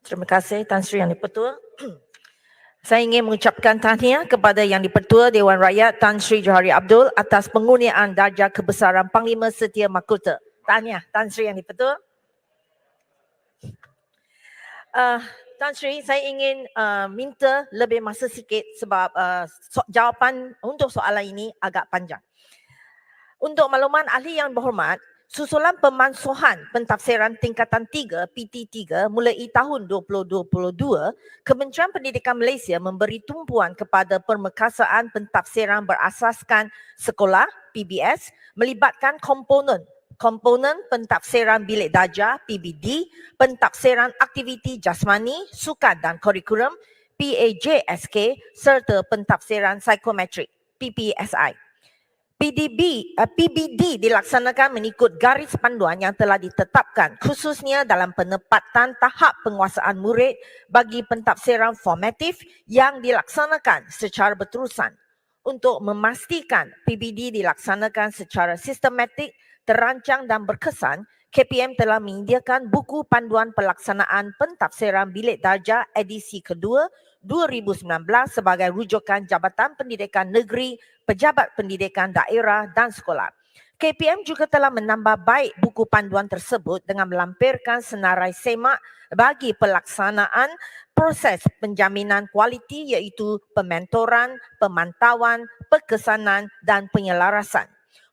Terima kasih Tan Sri Yang di-Pertua. Saya ingin mengucapkan tahniah kepada Yang di-Pertua Dewan Rakyat Tan Sri Johari Abdul atas pengurniaan darjah kebesaran Panglima Setia Mahkota. Tahniah Tan Sri Yang di-Pertua. Tan Sri, saya ingin minta lebih masa sikit sebab jawapan untuk soalan ini agak panjang. Untuk makluman ahli yang berhormat, susulan pemansuhan pentafsiran tingkatan 3 PT3 mulai tahun 2022, Kementerian Pendidikan Malaysia memberi tumpuan kepada permekasaan pentafsiran berasaskan sekolah PBS melibatkan komponen pentafsiran bilik darjah PBD, pentafsiran aktiviti jasmani, sukan dan kurikulum PAJSK serta pentafsiran psikometrik PPSI. PBD dilaksanakan mengikut garis panduan yang telah ditetapkan khususnya dalam penempatan tahap penguasaan murid bagi pentafsiran formatif yang dilaksanakan secara berterusan. Untuk memastikan PBD dilaksanakan secara sistematik, terancang dan berkesan, KPM telah menyediakan buku panduan pelaksanaan pentafsiran bilik darjah edisi kedua 2019 sebagai rujukan Jabatan Pendidikan Negeri, Pejabat Pendidikan Daerah dan Sekolah. KPM juga telah menambah baik buku panduan tersebut dengan melampirkan senarai semak bagi pelaksanaan proses penjaminan kualiti iaitu pementoran, pemantauan, perkesanan dan penyelarasan.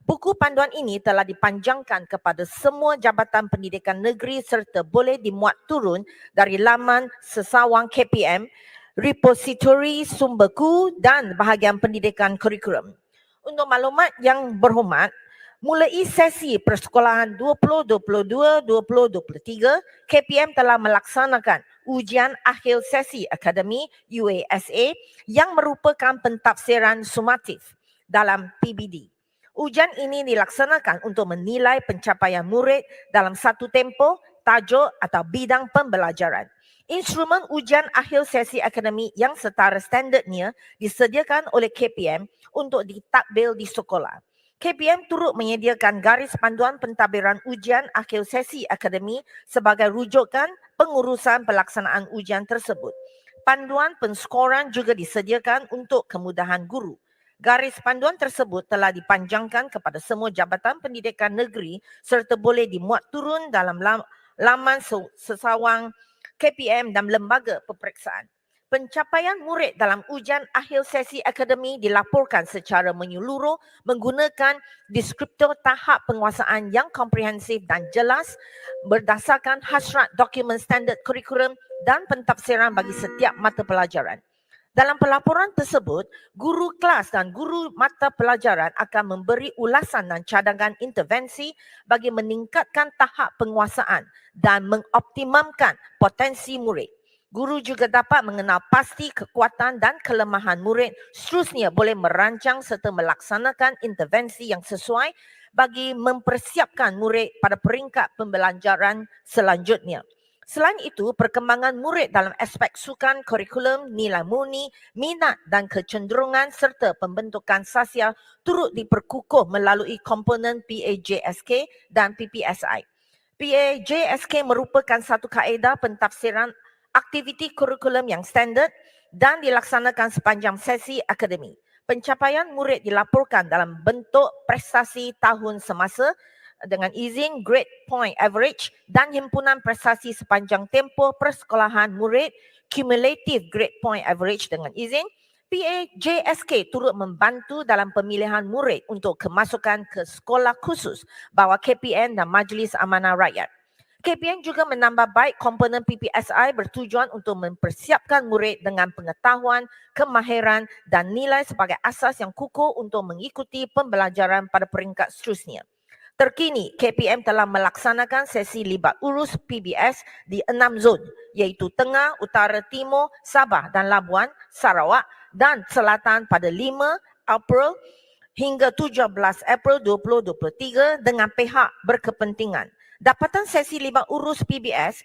Buku panduan ini telah dipanjangkan kepada semua Jabatan Pendidikan Negeri serta boleh dimuat turun dari laman sesawang KPM, repositori sumberku dan bahagian pendidikan kurikulum. Untuk maklumat yang berhormat, mulai sesi persekolahan 2022-2023, KPM telah melaksanakan ujian akhir sesi akademi UASA yang merupakan pentafsiran sumatif dalam PBD. Ujian ini dilaksanakan untuk menilai pencapaian murid dalam satu tempoh, tajuk atau bidang pembelajaran. Instrumen ujian akhir sesi akademik yang setara standardnya disediakan oleh KPM untuk ditakbil di sekolah. KPM turut menyediakan garis panduan pentadbiran ujian akhir sesi akademik sebagai rujukan pengurusan pelaksanaan ujian tersebut. Panduan penskoran juga disediakan untuk kemudahan guru. Garis panduan tersebut telah dipanjangkan kepada semua Jabatan Pendidikan Negeri serta boleh dimuat turun dalam laman sesawang KPM dan lembaga peperiksaan. Pencapaian murid dalam ujian akhir sesi akademik dilaporkan secara menyeluruh menggunakan deskriptor tahap penguasaan yang komprehensif dan jelas berdasarkan hasrat dokumen standard kurikulum dan pentafsiran bagi setiap mata pelajaran. Dalam pelaporan tersebut, guru kelas dan guru mata pelajaran akan memberi ulasan dan cadangan intervensi bagi meningkatkan tahap penguasaan dan mengoptimumkan potensi murid. Guru juga dapat mengenal pasti kekuatan dan kelemahan murid, seterusnya boleh merancang serta melaksanakan intervensi yang sesuai bagi mempersiapkan murid pada peringkat pembelajaran selanjutnya. Selain itu, perkembangan murid dalam aspek sukan, kurikulum, nilai murni, minat dan kecenderungan serta pembentukan sasial turut diperkukuh melalui komponen PAJSK dan PPSI. PAJSK merupakan satu kaedah pentafsiran aktiviti kurikulum yang standard dan dilaksanakan sepanjang sesi akademik. Pencapaian murid dilaporkan dalam bentuk prestasi tahun semasa dengan izin grade point average dan himpunan prestasi sepanjang tempoh persekolahan murid cumulative grade point average dengan izin. PAJSK turut membantu dalam pemilihan murid untuk kemasukan ke sekolah khusus bawah KPM dan Majlis Amanah Rakyat. KPM juga menambah baik komponen PPSI bertujuan untuk mempersiapkan murid dengan pengetahuan, kemahiran dan nilai sebagai asas yang kukuh untuk mengikuti pembelajaran pada peringkat seterusnya. Terkini, KPM telah melaksanakan sesi libat urus PBS di 6 zon iaitu Tengah, Utara, Timur, Sabah dan Labuan, Sarawak dan Selatan pada 5 April hingga 17 April 2023 dengan pihak berkepentingan. Dapatan sesi libat urus PBS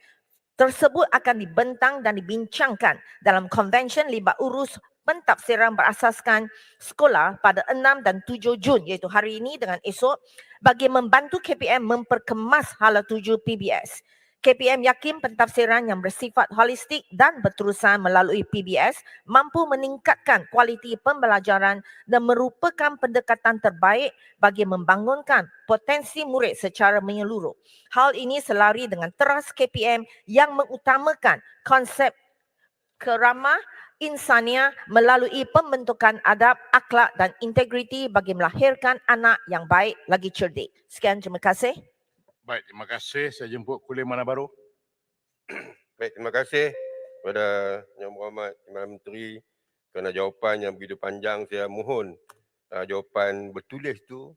tersebut akan dibentang dan dibincangkan dalam Konvensyen Libat Urus Pentafsiran berasaskan sekolah pada 6 dan 7 Jun iaitu hari ini dengan esok bagi membantu KPM memperkemas hala tuju PBS. KPM yakin pentafsiran yang bersifat holistik dan berterusan melalui PBS mampu meningkatkan kualiti pembelajaran dan merupakan pendekatan terbaik bagi membangunkan potensi murid secara menyeluruh. Hal ini selari dengan teras KPM yang mengutamakan konsep keramah insania melalui pembentukan adab, akhlak dan integriti bagi melahirkan anak yang baik lagi cerdik. Sekian, terima kasih. Baik, terima kasih. Saya jemput Kulim Mana Baru. Baik, terima kasih kepada Yang Berhormat Timbalan Menteri kerana jawapan yang begitu panjang. Saya mohon jawapan bertulis tu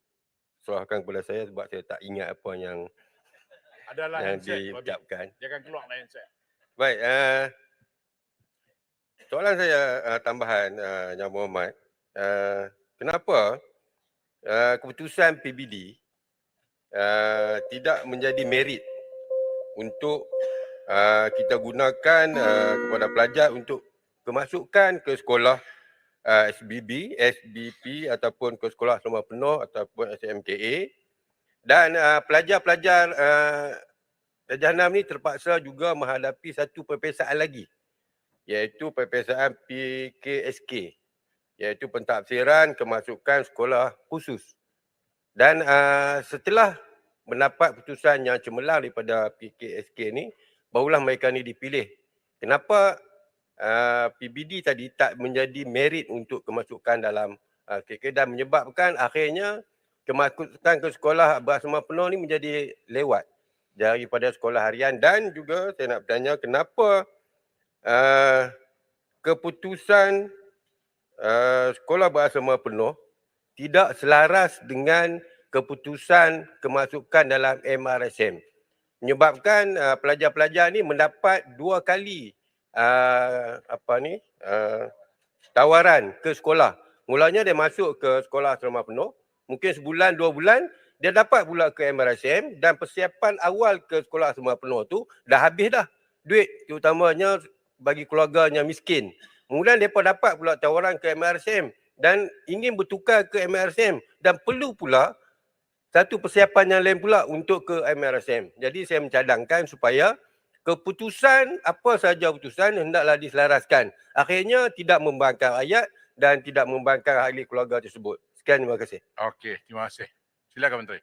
serahkan kepada saya sebab saya tak ingat apa yang Adalah diucapkan. Jangan keluar lain saya. Baik, soalan saya tambahan Yang Berhormat, kenapa keputusan PBD tidak menjadi merit untuk kita gunakan kepada pelajar untuk kemasukan ke sekolah SBB, SBP ataupun ke sekolah selama penuh ataupun SMKA, dan pelajar-pelajar Darjah 6 ni terpaksa juga menghadapi satu peperiksaan lagi, iaitu peperiksaan PKSK, iaitu pentafsiran kemasukan sekolah khusus. Dan setelah mendapat keputusan yang cemerlang daripada PKSK ni, barulah mereka ni dipilih. Kenapa PBD tadi tak menjadi merit untuk kemasukan dalam KK dan menyebabkan akhirnya kemasukan ke sekolah berasrama penuh ni menjadi lewat daripada sekolah harian. Dan juga saya nak bertanya kenapa keputusan sekolah berasrama penuh tidak selaras dengan keputusan kemasukan dalam MRSM, menyebabkan pelajar-pelajar ni mendapat 2 kali tawaran ke sekolah. Mulanya dia masuk ke sekolah asrama penuh, mungkin sebulan 2 bulan dia dapat pula ke MRSM, dan persiapan awal ke sekolah asrama penuh tu dah habis dah duit, terutamanya bagi keluarganya miskin. Kemudian mereka dapat pula tawaran ke MRSM dan ingin bertukar ke MRSM, dan perlu pula satu persiapan yang lain pula untuk ke MRSM. Jadi saya mencadangkan supaya keputusan, apa sahaja keputusan, hendaklah diselaraskan. Akhirnya tidak membangkang rakyat dan tidak membangkang ahli keluarga tersebut. Sekian, terima kasih. Okey, terima kasih. Silakan Menteri.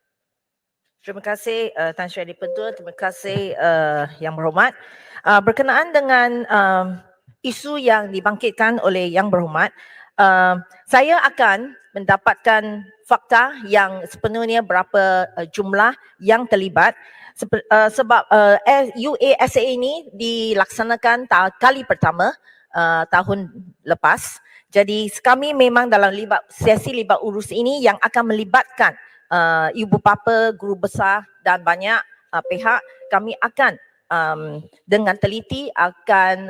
Terima kasih Tan Sri Dipertua, terima kasih Yang Berhormat. Berkenaan dengan isu yang dibangkitkan oleh Yang Berhormat, saya akan mendapatkan fakta yang sepenuhnya berapa jumlah yang terlibat, sebab UASA ini dilaksanakan kali pertama tahun lepas. Jadi kami memang dalam sesi libat urus ini yang akan melibatkan ibu bapa, guru besar dan banyak pihak. Kami akan dengan teliti akan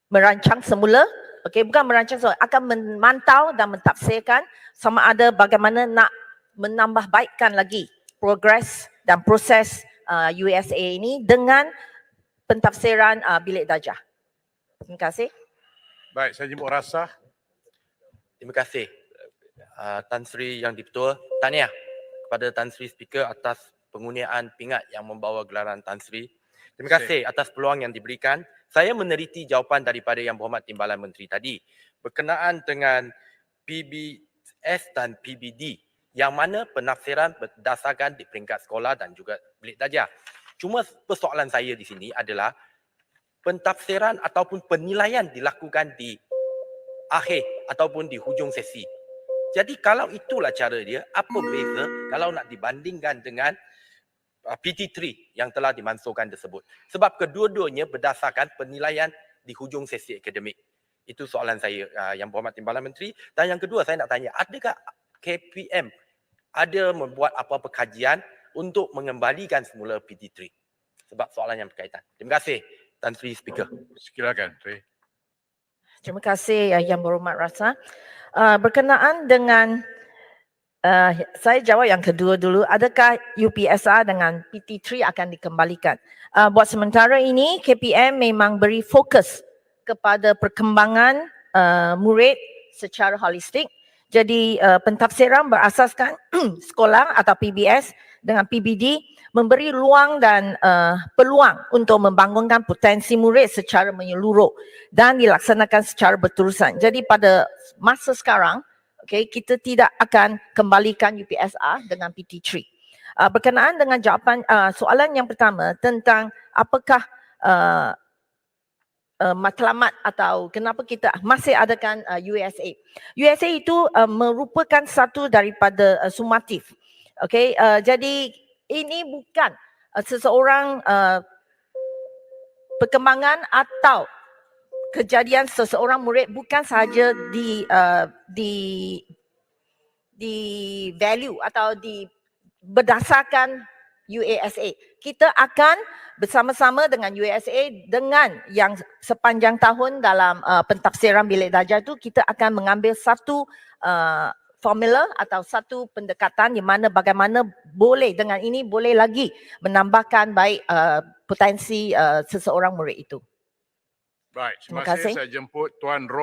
merancang semula, bukan merancang semula, akan memantau dan mentafsirkan sama ada bagaimana nak menambah baikkan lagi progres dan proses UASA ini dengan pentafsiran bilik darjah. Terima kasih. Baik, saya jemput Rasah. Terima kasih Tan Sri Yang Dipertua. Tahniah kepada Tan Sri Speaker atas penggunaan pingat yang membawa gelaran Tan Sri. Terima kasih atas peluang yang diberikan. Saya meneliti jawapan daripada Yang Berhormat Timbalan Menteri tadi berkenaan dengan PBS dan PBD, yang mana penafsiran berdasarkan di peringkat sekolah dan juga bilik darjah. Cuma persoalan saya di sini adalah pentafsiran ataupun penilaian dilakukan di akhir ataupun di hujung sesi. Jadi kalau itulah cara dia, apa beza kalau nak dibandingkan dengan PT3 yang telah dimansuhkan tersebut? Sebab kedua-duanya berdasarkan penilaian di hujung sesi akademik. Itu soalan saya Yang Berhormat Timbalan Menteri. Dan yang kedua saya nak tanya, adakah KPM ada membuat apa-apa kajian untuk mengembalikan semula PT3? Sebab soalan yang berkaitan. Terima kasih Tan Sri Speaker. Silakan, Menteri. Terima kasih Yang Berhormat Rasa. Berkenaan dengan saya jawab yang kedua dulu, adakah UPSR dengan PT3 akan dikembalikan? Buat sementara ini KPM memang beri fokus kepada perkembangan murid secara holistik. Jadi pentafsiran berasaskan sekolah atau PBS dengan PBD memberi ruang dan peluang untuk membangunkan potensi murid secara menyeluruh dan dilaksanakan secara berterusan. Jadi pada masa sekarang, kita tidak akan kembalikan UPSR dengan PT3. Berkenaan dengan jawapan soalan yang pertama tentang apakah matlamat atau kenapa kita masih adakan USA. USA itu merupakan satu daripada sumatif. Jadi ini bukan seseorang perkembangan atau kejadian seseorang murid bukan sahaja di value atau berdasarkan UASA. Kita akan bersama-sama dengan UASA dengan yang sepanjang tahun dalam pentafsiran bilik darjah itu kita akan mengambil satu formula atau satu pendekatan di mana bagaimana boleh dengan ini boleh lagi menambahkan baik potensi seseorang murid itu. Baik, Terima terima kasih. kasih. Saya jemput Tuan Roy.